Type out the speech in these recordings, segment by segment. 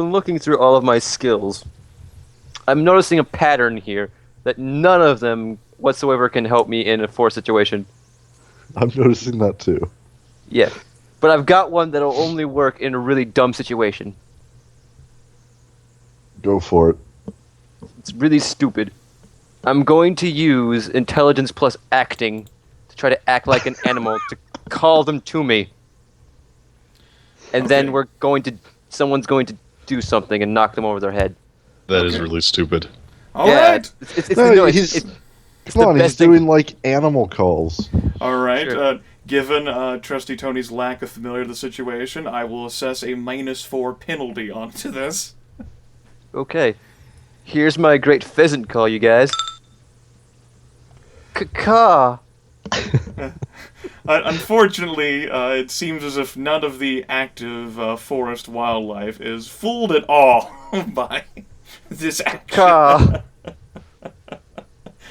looking through all of my skills, I'm noticing a pattern here that none of them whatsoever can help me in a forced situation. I'm noticing that too. Yeah. But I've got one that'll only work in a really dumb situation. Go for it. It's really stupid. I'm going to use intelligence plus acting to try to act like an animal to call them to me. And then someone's going to do something and knock them over their head. That is really stupid. All right. It's Come on, he's doing like animal calls. All right. Sure. Given Trusty Tony's lack of familiarity with the situation, I will assess a -4 penalty onto this. Okay. Here's my great pheasant call, you guys. Caw. Unfortunately, it seems as if none of the active forest wildlife is fooled at all by this action. Caw.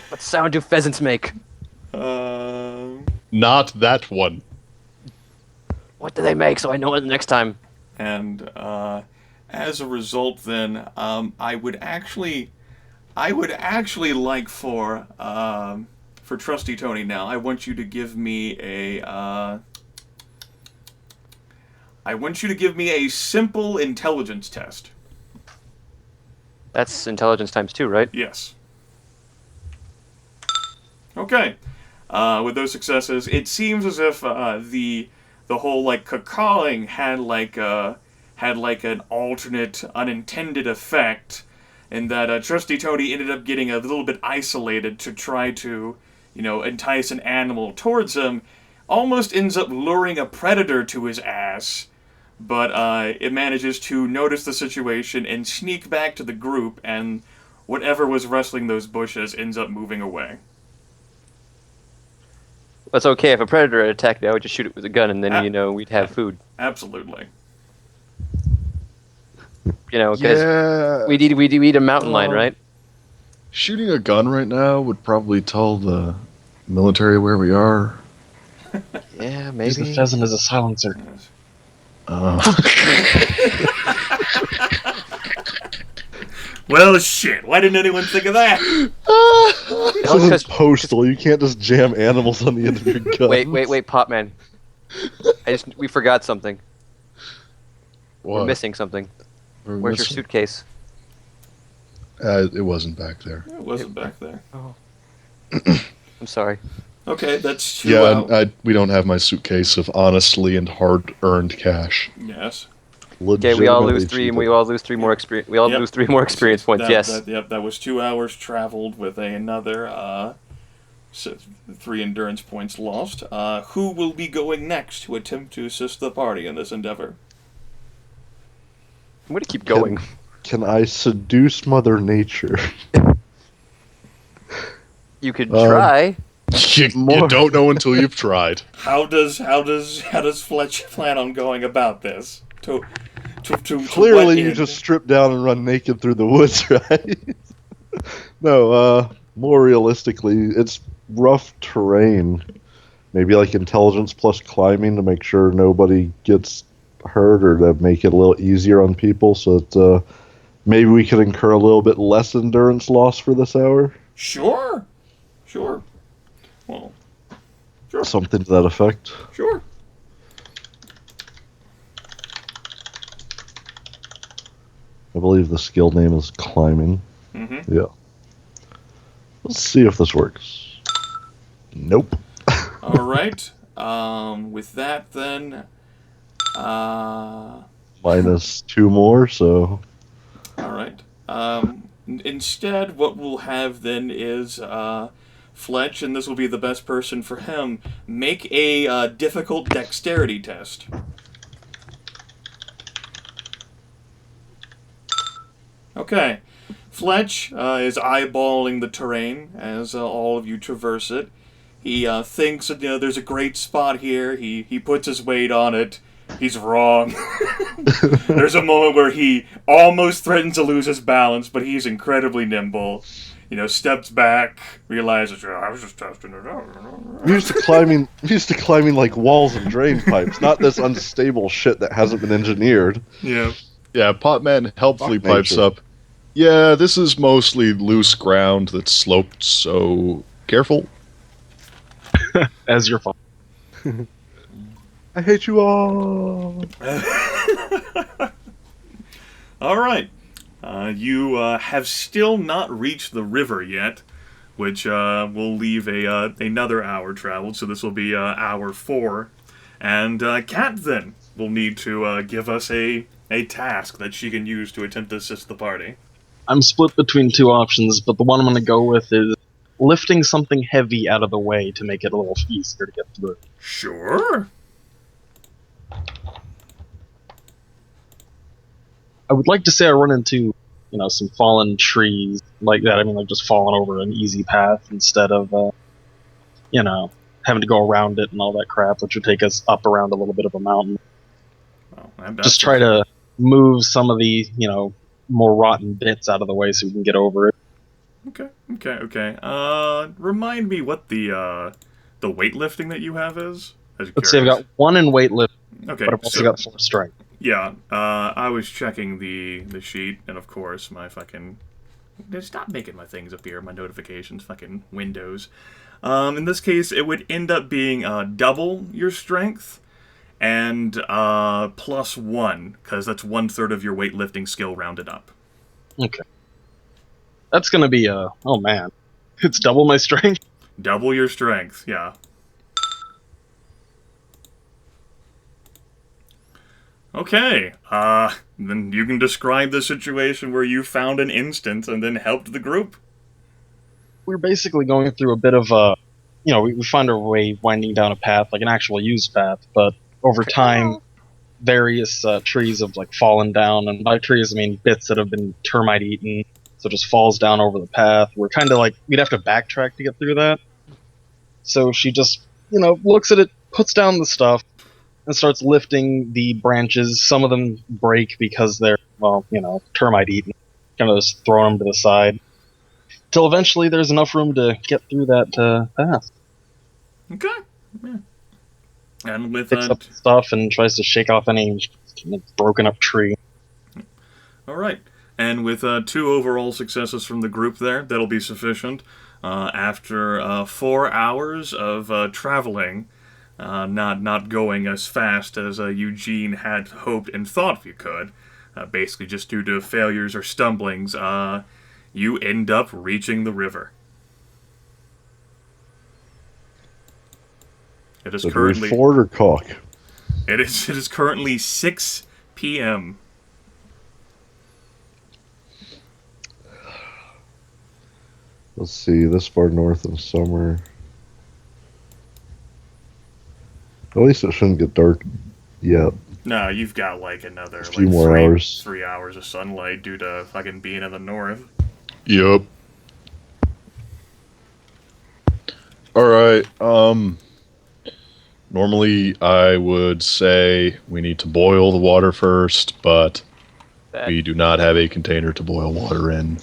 What sound do pheasants make? Not that one. What do they make so I know it next time? And as a result, then, I would actually like for Trusty Tony now. I want you to give me a simple intelligence test. That's intelligence times 2, right? Yes. Okay. With those successes, it seems as if the whole like cacawing had like an alternate unintended effect, and that Trusty Tony ended up getting a little bit isolated to try to, entice an animal towards him. Almost ends up luring a predator to his ass, but it manages to notice the situation and sneak back to the group, and whatever was wrestling those bushes ends up moving away. That's okay. If a predator had attacked me, I would just shoot it with a gun, and then, we'd have food. Absolutely. Because we'd eat a mountain lion, right? Shooting a gun right now would probably tell the military where we are. Yeah, Use the maybe. pheasant as a silencer. Well, shit. Why didn't anyone think of that? This is postal. You can't just jam animals on the end of your gun. Wait, Potman. We forgot something. What? We're missing something. We're Where's your missing- suitcase? It wasn't back there. It wasn't back there. Oh. I'm sorry. Okay, that's 2 Yeah, out. we don't have my suitcase of honestly and hard-earned cash. Yes. Okay, we all lose Legitimately 3, and cheated. we all lose 3 more experience. We all Yep. lose 3 more experience points. Yes. That was 2 hours traveled with another 3 endurance points lost. Who will be going next to attempt to assist the party in this endeavor? I'm gonna keep going. Can I seduce Mother Nature? You could try. You don't know until you've tried. How does Fletch plan on going about this? To Clearly, what you end? just strip down and run naked through the woods, right? No, more realistically, it's rough terrain. Maybe like intelligence plus climbing to make sure nobody gets hurt, or to make it a little easier on people, so that maybe we could incur a little bit less endurance loss for this hour. Sure. Well, sure. Something to that effect. Sure. I believe the skill name is climbing. Mm-hmm. Yeah. Let's see if this works. Nope. All right. With that, then. Minus 2 more, so... All right. Instead, what we'll have then is Fletch, and this will be the best person for him, make a difficult dexterity test. Okay. Fletch is eyeballing the terrain as all of you traverse it. He thinks that there's a great spot here. He puts his weight on it. He's wrong. There's a moment where he almost threatens to lose his balance, but he's incredibly nimble. Steps back, realizes, I was just testing it out. I'm used to climbing like walls and drain pipes, not this unstable shit that hasn't been engineered. Yeah. Yeah, Potman helpfully Fuck pipes nature. up. Yeah, this is mostly loose ground that's sloped, so careful. As your father. I hate you all. All right. You have still not reached the river yet, which will leave another hour traveled. So this will be hour 4, and Kathlyn will need to give us a task that she can use to attempt to assist the party. I'm split between two options, but the one I'm going to go with is lifting something heavy out of the way to make it a little easier to get through. Sure. I would like to say I run into, some fallen trees like that. I mean, like just falling over an easy path instead of, having to go around it and all that crap, which would take us up around a little bit of a mountain. Well, that's Just try to move some of the, more rotten bits out of the way so we can get over it. Okay. Remind me what the weightlifting that you have is. Let's see, I've got 1 in weightlifting, Okay, but I've also got 4 strength. yeah. I was checking the sheet, and of course my fucking stop making my things appear, my notifications, fucking Windows. In this case, it would end up being double your strength and +1, because that's 1/3 of your weightlifting skill rounded up. Okay. That's gonna be oh man. It's double my strength? Double your strength, yeah. Okay, then you can describe the situation where you found an instance and then helped the group. We're basically going through a bit of a, we find our way winding down a path, like an actual used path, but over time, various trees have like fallen down, and by trees I mean bits that have been termite eaten, so it just falls down over the path. We're kind of like, we'd have to backtrack to get through that. So she just, looks at it, puts down the stuff, and starts lifting the branches. Some of them break because they're, termite eaten. Kind of just throwing them to the side. Till eventually there's enough room to get through that path. Okay. Yeah. And with Picks up the stuff and tries to shake off any broken up tree. all right, and with 2 overall successes from the group there, that'll be sufficient. After 4 hours of traveling, not going as fast as Eugene had hoped and thought you could, basically just due to failures or stumblings, you end up reaching the river. It is currently Ford or cock? It is currently 6 p.m. Let's see, this far north in summer. At least it shouldn't get dark yet. No, you've got like another few more hours. 3 hours of sunlight due to fucking being in the north. Yup. Alright, normally I would say we need to boil the water first, but we do not have a container to boil water in.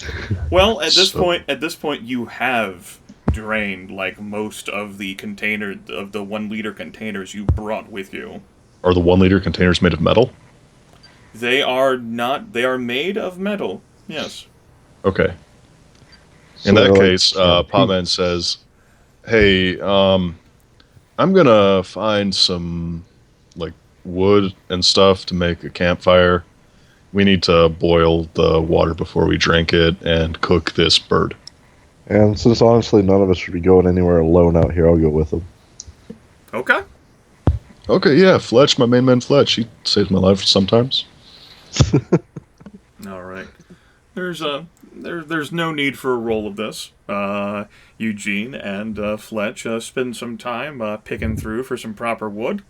Well, at this point, you have drained like most of the container of the 1 liter containers you brought with you. Are the 1 liter containers made of metal? They are not. They are made of metal. Yes. Okay. So In that like, case, Potman says, "Hey, I'm gonna find some like wood and stuff to make a campfire. We need to boil the water before we drink it and cook this bird." And since honestly none of us should be going anywhere alone out here, I'll go with them. Okay. Okay, yeah, Fletch, my main man Fletch, he saves my life sometimes. All right. There's no need for a roll of this. Eugene and Fletch spend some time picking through for some proper wood,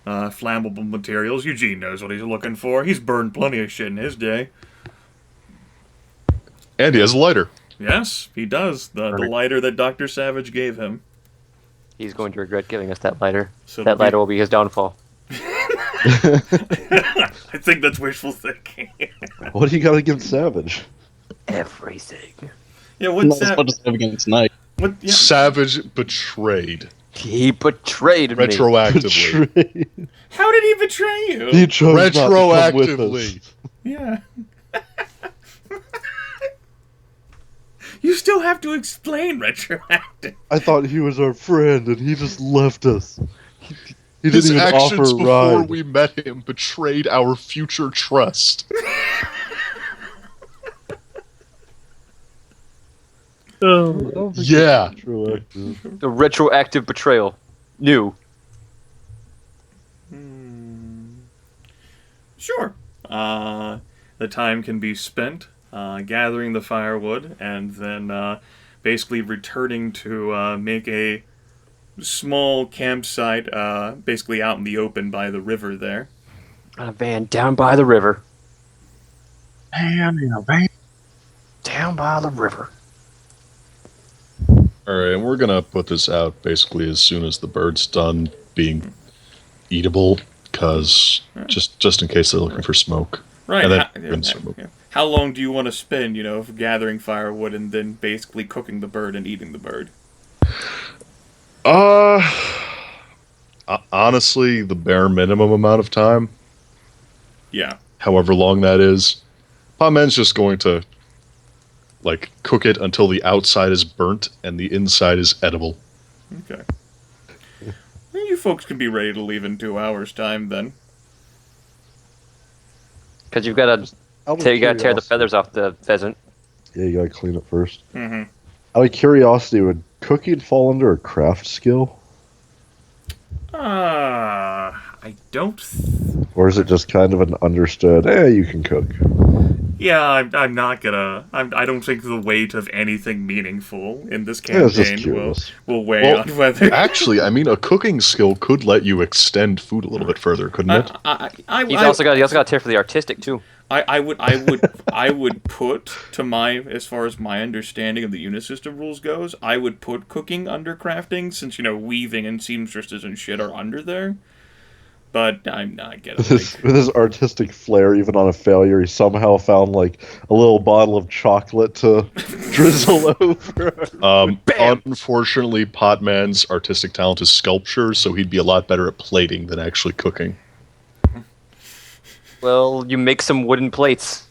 flammable materials. Eugene knows what he's looking for. He's burned plenty of shit in his day. And he has a lighter. Yes, he does. The lighter that Dr. Savage gave him. He's going to regret giving us that lighter. So That lighter will be his downfall. I think that's wishful thinking. What do you gotta give Savage? Everything. Yeah, Not what's as that? much as against night. What? Yeah. Savage betrayed. He betrayed me. Retroactively. How did he betray you? He chose not to come with Retroactively. us. Yeah. You still have to explain retroactive. I thought he was our friend, and he just left us. He didn't His even offer actions a before ride. we met him betrayed our future trust. I don't think Yeah. it's retroactive. The retroactive betrayal. New. Sure. The time can be spent gathering the firewood and then basically returning to make a small campsite, basically out in the open by the river there. On a van down by the river. Man, you know, man. Down by the river. Alright, and we're gonna put this out basically as soon as the bird's done being eatable, because just in case they're looking for smoke. Right. And then How, rinse them. how long do you want to spend, gathering firewood and then basically cooking the bird and eating the bird? Honestly, the bare minimum amount of time, Yeah. however long that is, Potman's just going to, like, cook it until the outside is burnt and the inside is edible. Okay. Well, you folks can be ready to leave in 2 hours' time then. Because you've got to Out of tear the curiosity- feathers off the pheasant. Yeah, you gotta clean it first. Mm-hmm. Out of curiosity, would cooking fall under a craft skill? I don't. Or is it just kind of an understood, you can cook? Yeah, I'm not gonna. I don't think the weight of anything meaningful in this Yeah, I was just campaign curious. will weigh Well, on whether. Actually, I mean, a cooking skill could let you extend food a little bit further, couldn't it? He also got a tear for the artistic too. I would put to my, as far as my understanding of the Unisystem rules goes, I would put cooking under crafting, since weaving and seamstresses and shit are under there. But I'm not getting With his artistic flair, even on a failure, he somehow found like a little bottle of chocolate to drizzle over. Bam! Unfortunately, Potman's artistic talent is sculpture, so he'd be a lot better at plating than actually cooking. Well, you make some wooden plates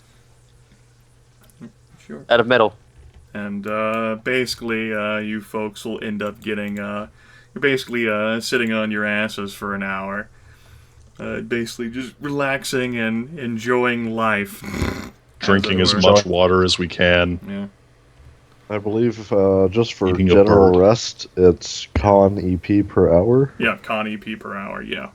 Sure. out of metal. And basically, you folks will end up getting. You're basically sitting on your asses for an hour. Basically, just relaxing and enjoying life. Drinking as as it were. much water as we can. Yeah. I believe just for Eating a general bird. rest, it's con EP per hour. Yeah, con EP per hour, yeah.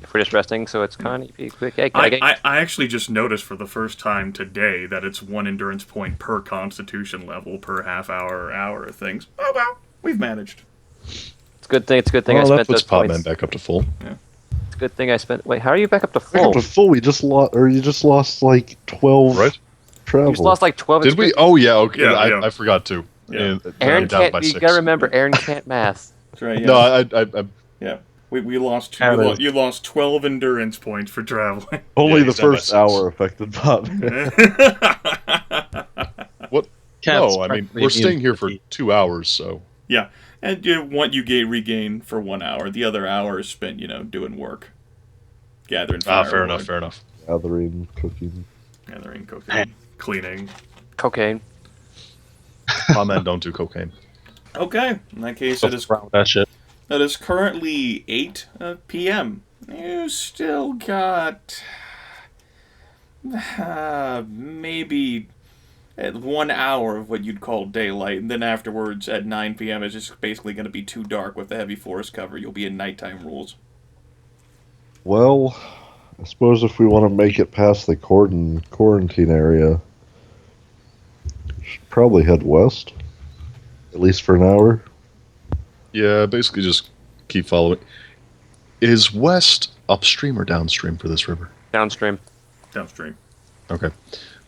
If we're just resting, so it's con EP quick. Hey, I actually just noticed for the first time today that it's 1 endurance point per constitution level per half hour or hour of things. Oh well, we've managed. It's a good thing. It's a good thing Well, I that spent puts those points. Potman back up to full. It's a good thing I spent. Wait, how are you back up to Back full? up to full. You just lost like 12 Right? travel. You just lost like 12. Did we? Oh, yeah, okay. Yeah, I, yeah. I forgot to. Yeah. Aaron I'm down can't. by You 6. gotta remember, Aaron can't math. That's right. Yeah. No, I yeah. We lost. Yeah, You lost 12 endurance points for traveling. Only Yeah, the he's down by first 6. hour affected Potman. What? Cats No, I mean, practically we're staying here for immune 2 hours, so... Yeah, and you regain for 1 hour. The other hour is spent, doing work, gathering firewood, fair enough, fair enough. Gathering, cooking. gathering, cooking, cleaning. Cocaine. Potman don't do cocaine. Okay, in that case, Stuff around with that shit. it is currently 8 p.m. You still got maybe 1 hour of what you'd call daylight, and then afterwards at 9 p.m. it's just basically going to be too dark with the heavy forest cover. You'll be in nighttime rules. Well, I suppose if we want to make it past the quarantine area, should probably head west. At least for an hour. Yeah, basically just keep following. Is west upstream or downstream for this river? Downstream. Downstream. Okay.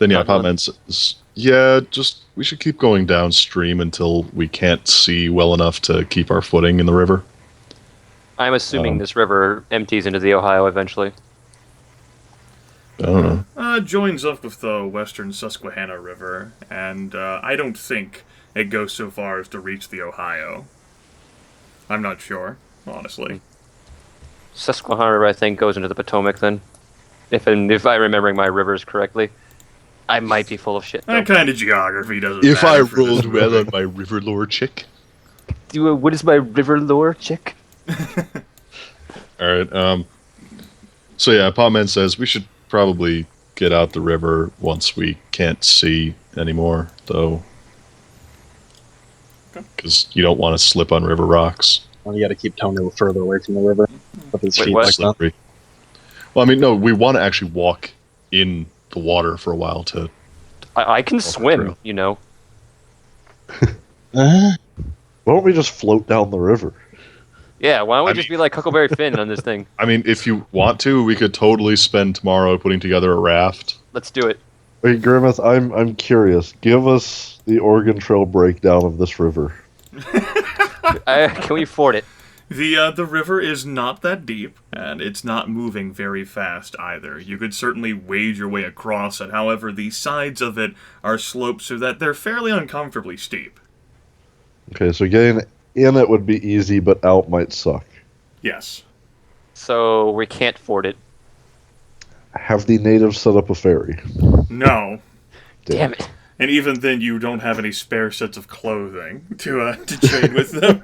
Then yeah, Not Potman says, yeah, just we should keep going downstream until we can't see well enough to keep our footing in the river. I'm assuming this river empties into the Ohio eventually. I don't know. Joins up with the western Susquehanna River, and I don't think it goes so far as to reach the Ohio. I'm not sure, honestly. Susquehanna River, I think, goes into the Potomac then. if I remembering my rivers correctly. I might be full of shit. That Though. kind of geography doesn't If I matter for this rolled well movie. on my river lore chick. What is my river lore, chick? Alright, so yeah, Potman says we should probably get out the river once we can't see anymore, though. Because you don't want to slip on river rocks. Well, you got to keep Tony further away from the river with his Wait, feet what? like that. Slippery. Well, I mean, no, we want to actually walk in the water for a while to... I can the swim, trail. you know. Why don't we just float down the river? Yeah, why don't we I just mean- be like Huckleberry Finn on this thing? I mean, if you want to, we could totally spend tomorrow putting together a raft. Let's do it. Wait, Grimith, I'm curious. Give us the Oregon Trail breakdown of this river. Can we ford it? The river is not that deep, and it's not moving very fast either. You could certainly wade your way across it. However, the sides of it are sloped so that they're fairly uncomfortably steep. Okay, so getting in it would be easy, but out might suck. Yes. So we can't ford it. Have the natives set up a ferry. No. Damn it. And even then, you don't have any spare sets of clothing to trade with them.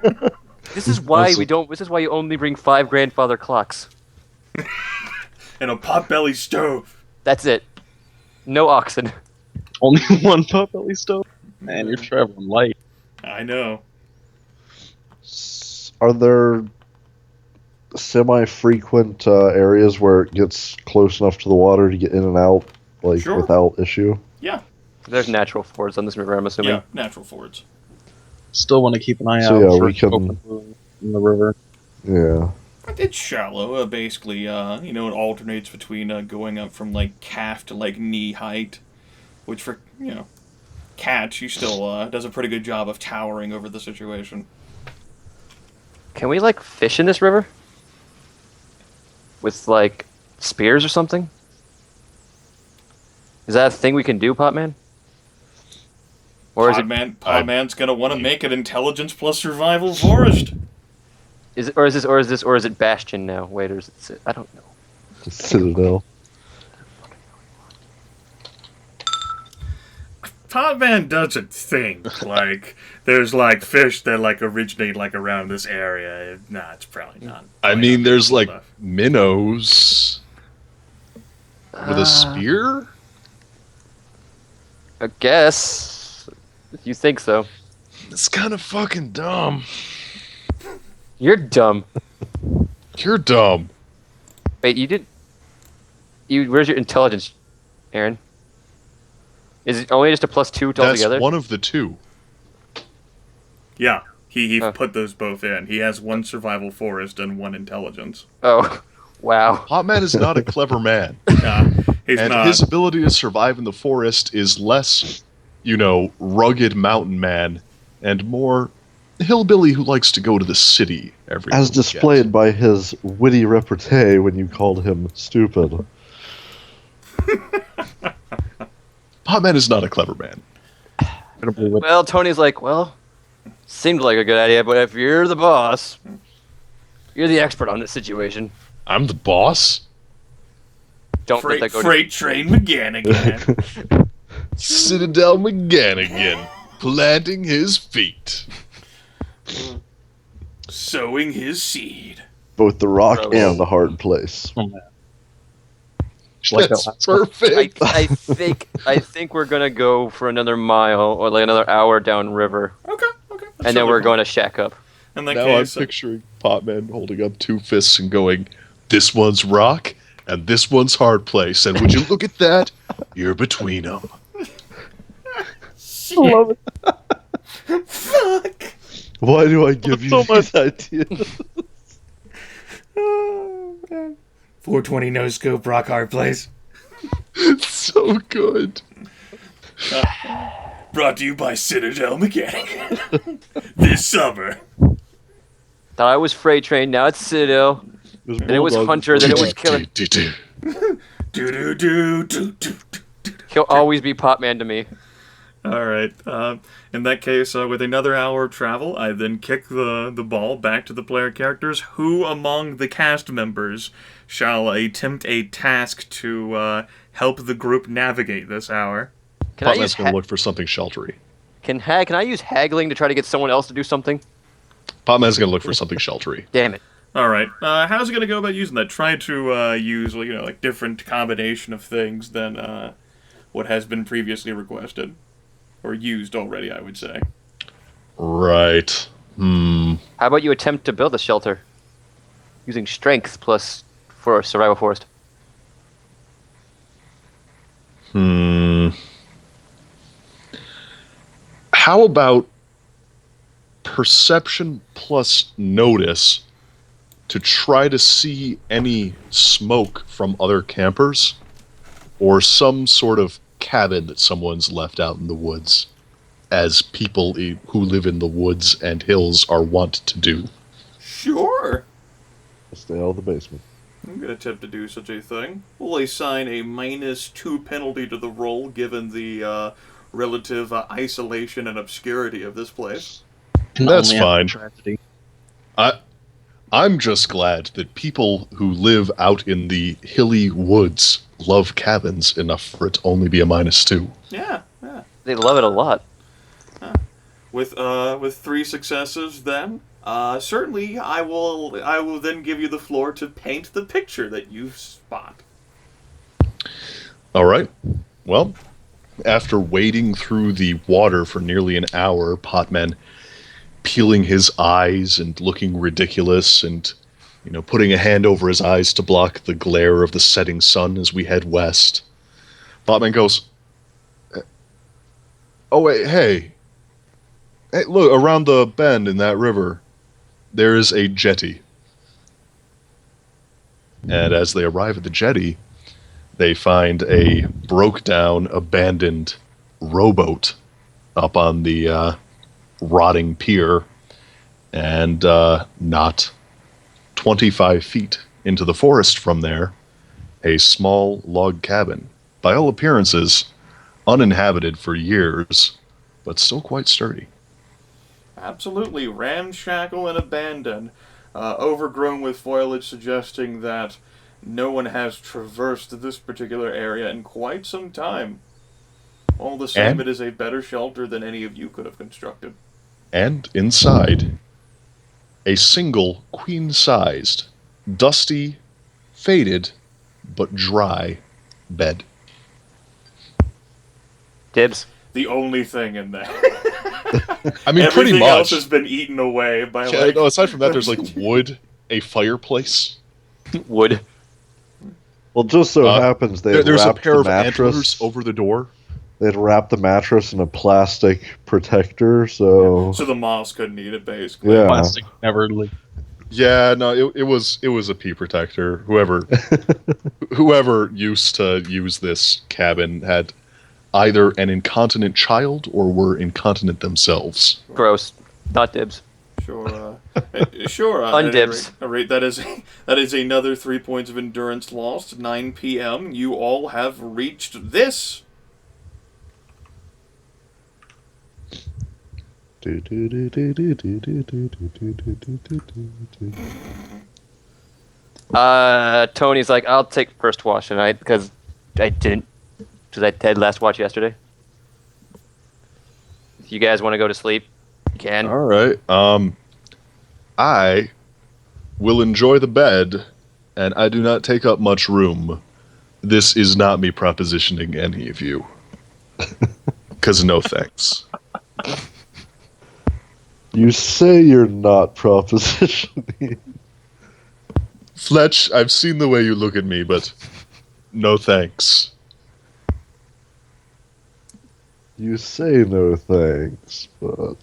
This is why we don't. This is why you only bring 5 grandfather clocks. And a potbelly stove. That's it. No oxen. Only one pup at least, though? Man, you're traveling light. I know. Are there semi-frequent areas where it gets close enough to the water to get in and out, like Sure. without issue? Yeah. There's natural fords on this river, I'm assuming. Yeah. Natural fords. Still want to keep an eye So, out yeah, for we can- open in the river. Yeah. It's shallow, basically. It alternates between going up from like calf to like knee height, which for Cat, she still does a pretty good job of towering over the situation. Can we like fish in this river? With like spears or something? Is that a thing we can do, Potman? Or is it? Podman's gonna want to make it intelligence plus survival forest. Is it? Or is it Bastion now? Wait, or is it? I don't know. Citadel. Podman doesn't think like there's like fish that like originate like around this area. Nah, it's probably not. I mean, there's like enough. minnows with a spear? I guess if you think so. It's kind of fucking dumb. You're dumb. You're dumb. Wait, you did. Where's your intelligence, Aaron? Is it only just a +2 That's altogether? one of the two. Yeah, he Oh. put those both in. He has 1 survival forest and 1 intelligence. Oh, wow. Potman is not a clever man. Nah, he's And not. his ability to survive in the forest is less, rugged mountain man and more hillbilly who likes to go to the city every As weekend. displayed by his witty repartee when you called him stupid. Potman is not a clever man. Well, Tony's like, well, seemed like a good idea, but if you're the boss, you're the expert on this situation. I'm the boss. Don't Freight, let that go. freight train MacGannigan. Citadel MacGannigan planting his feet. Sowing his seed. Both the rock Gross. and the hard place. Just like That's that last one. perfect. I think we're gonna go for another mile or like another hour downriver, Okay. and then we're going to shack up. In that Now case, I'm picturing Potman holding up 2 fists and going, "This one's rock, and this one's hard place. And would you look at that? You're between them." I love it. fuck. Why do I give you So much- these ideas? 420 no scope rock hard place. So good. Brought to you by Citadel MacGannigan. This summer. Thought I was freight train, now it's Citadel. Then it was Hunter, then it was Killer. Do do do do do. He'll always be Potman to me. All right. In that case, with another hour of travel, I then kick the ball back to the player characters. Who among the cast members shall attempt a task to help the group navigate this hour? Can I Potman's use going to look for something sheltery. can I use haggling to try to get someone else to do something? Potman's going to look for something sheltery. Damn it. All right. How's it gonna go about using that? Try to use like different combination of things than what has been previously requested or used already. I would say. Right. How about you attempt to build a shelter using strength plus for survival forest? How about perception plus notice to try to see any smoke from other campers or some sort of cabin that someone's left out in the woods, as people who live in the woods and hills are wont to do? Sure. Stay out of the basement. I'm gonna attempt to do such a thing. We'll assign a -2 penalty to the roll given the relative isolation and obscurity of this place. That's Only fine. tragedy. I'm just glad that people who live out in the hilly woods love cabins enough for it to only be a -2. Yeah. They love it a lot. With 3 successes, then certainly I will then give you the floor to paint the picture that you spot. All right. Well, after wading through the water for nearly an hour, Potman peeling his eyes and looking ridiculous and, putting a hand over his eyes to block the glare of the setting sun as we head west, Potman goes, "Oh, wait, hey, look, around the bend in that river, there is a jetty." And as they arrive at the jetty, they find a broke-down, abandoned rowboat up on the rotting pier, and not 25 feet into the forest from there, a small log cabin, by all appearances uninhabited for years, but still quite sturdy. Absolutely ramshackle and abandoned, overgrown with foliage suggesting that no one has traversed this particular area in quite some time. All the same, And- it is a better shelter than any of you could have constructed. And inside, a single queen-sized, dusty, faded, but dry bed. Dibs. The only thing in there. I mean, pretty Everything else much. has been eaten away by Yeah, like. no, aside from that, there's like wood, a fireplace. Wood. Well, just so happens they had There's a wrapped pair the of antlers mattress over the door. They'd wrapped the mattress in a plastic protector, so So the moths couldn't eat it, basically. yeah. Plastic never leak. Yeah, no, it was a pee protector. Whoever used to use this cabin had either an incontinent child or were incontinent themselves. Gross. Not dibs. Sure. Sure. Undibs. All right. That is another 3 points of endurance lost. 9 p.m. You all have reached this. Tony's like, I'll take first watch tonight because I had last watch yesterday. If you guys want to go to sleep, you can. All right. I will enjoy the bed, and I do not take up much room. This is not me propositioning any of you. Because no thanks. You say you're not propositioning. Fletch, I've seen the way you look at me, but no thanks. You say no thanks, but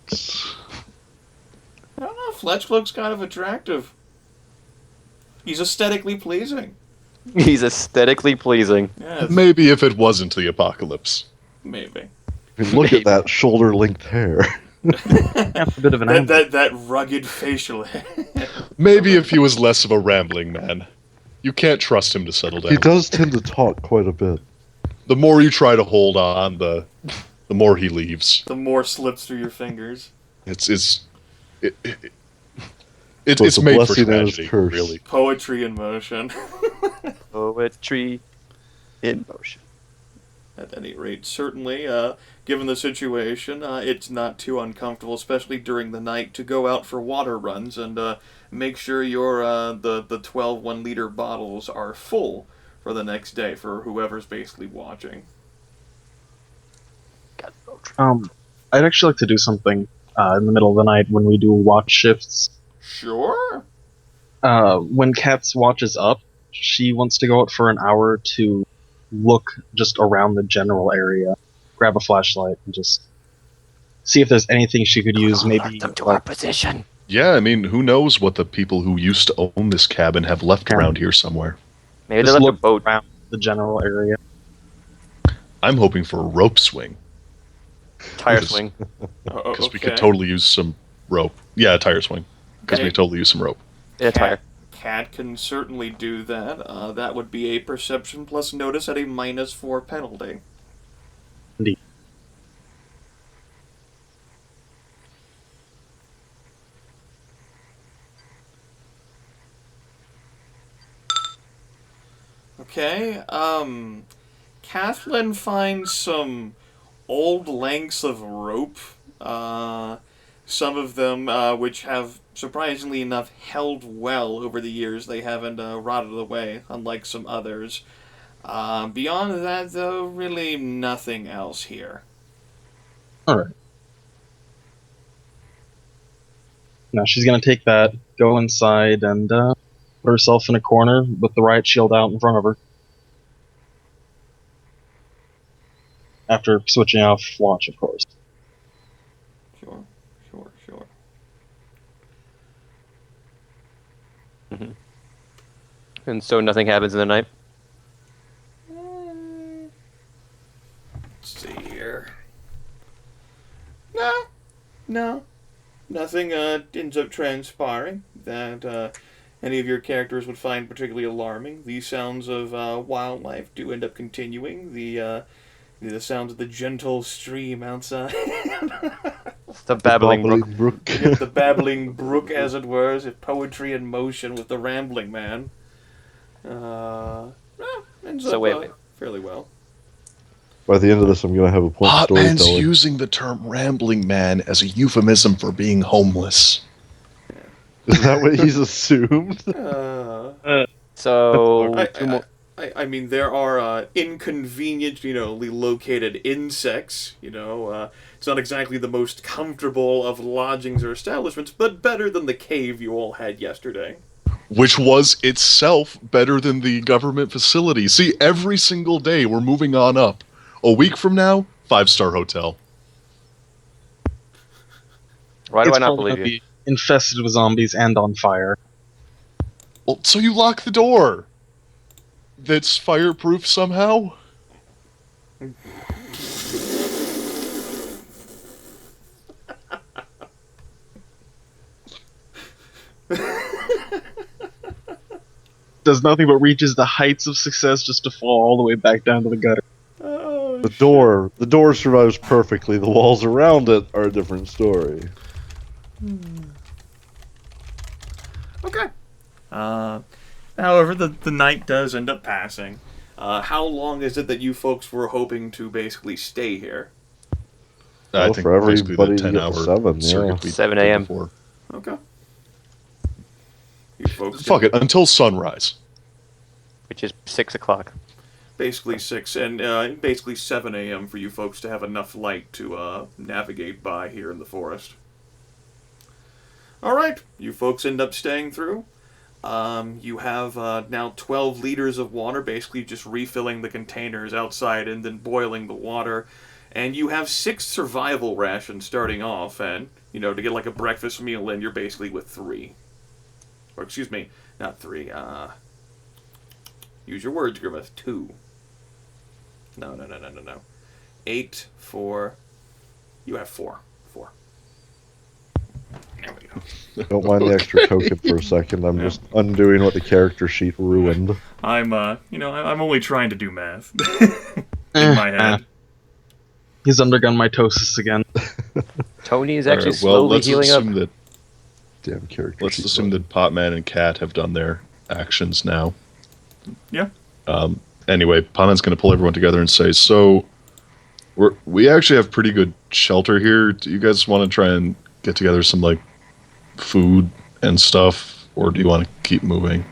I don't know. Fletch looks kind of attractive. He's aesthetically pleasing. He's aesthetically pleasing. Yeah, Maybe if it wasn't the apocalypse. maybe. I mean, look at that shoulder-length hair. That's a bit of an angle. That rugged facial hair. Maybe if he was less of a rambling man. You can't trust him to settle down. He does tend to talk quite a bit. The more you try to hold on, the the more he leaves. The more slips through your fingers. It's Both it's a made for blessing and a tragedy, curse. really. Poetry in motion. Poetry in motion. At any rate, certainly, given the situation, it's not too uncomfortable, especially during the night, to go out for water runs and make sure your the 12 1-liter bottles are full for the next day for whoever's basically watching. I'd actually like to do something in the middle of the night when we do watch shifts. Sure. When Kat's watches up, she wants to go out for an hour to look just around the general area, grab a flashlight, and just see if there's anything she could use. Maybe Alert them to our position. Yeah, I mean, who knows what the people who used to own this cabin have left around here somewhere. Maybe they just left a look boat. around the general area. I'm hoping for a rope swing, Tire Yes. swing. because we could totally use some rope. Yeah, a tire swing, because we Okay. could totally use some rope. Yeah, tire. Cat can certainly do that. That would be a perception plus notice at a -4 penalty. Indeed. Okay, Kathlyn finds some old lengths of rope, some of them which have, surprisingly enough, held well over the years. They haven't rotted away, unlike some others. Beyond that, though, really nothing else here. Alright. Now she's gonna take that, go inside, and put herself in a corner with the riot shield out in front of her. After switching off watch, of course. Sure, sure, sure. And so nothing happens in the night. Let's see here. No. Nothing ends up transpiring that any of your characters would find particularly alarming. The sounds of wildlife do end up continuing. The sounds of the gentle stream outside. The babbling brook. Yep, the babbling brook, as it were, is poetry in motion with the rambling man. Ends So up wait. fairly well. By the end of this, I'm going to have a point Potman's storytelling. using the term rambling man as a euphemism for being homeless. Is that what he's assumed? So two more. I mean, there are inconveniently located insects. It's not exactly the most comfortable of lodgings or establishments, but better than the cave you all had yesterday. Which was itself better than the government facility. See, every single day we're moving on up. A week from now, 5-star hotel. Why do It's I not probably believe gonna you? be infested with zombies and on fire. Well, so you lock the door. That's fireproof somehow? Does nothing but reaches the heights of success just to fall all the way back down to the gutter. Oh, The door survives perfectly. The walls around it are a different story. okay. However, the night does end up passing. How long is it that you folks were hoping to basically stay here? I Well, think for basically everybody the to get to 10-hour 7, circuit yeah. we 7 did a.m.. before. Okay. You folks Fuck it, until sunrise. Which is 6 o'clock. basically 6 and basically 7 a.m. for you folks to have enough light to navigate by here in the forest. All right, you folks end up staying through. You have now 12 liters of water, basically just refilling the containers outside and then boiling the water. And you have 6 survival rations starting off, and, to get like a breakfast meal in, you're basically with 3. Or, excuse me, not 3, use your words, Grimith, 2. No. 8, 4, you have 4. There we go. Don't mind the extra token for a second. I'm just undoing what the character sheet ruined. I'm only trying to do math in my head. He's undergone mitosis again. Tony is All actually right, well, slowly let's healing up. assume that Damn character. let's sheet assume button. that Potman and Cat have done their actions now. Yeah. Anyway, Potman's going to pull everyone together and say, "So, we actually have pretty good shelter here. Do you guys want to try and get together some like food and stuff, or do you want to keep moving?"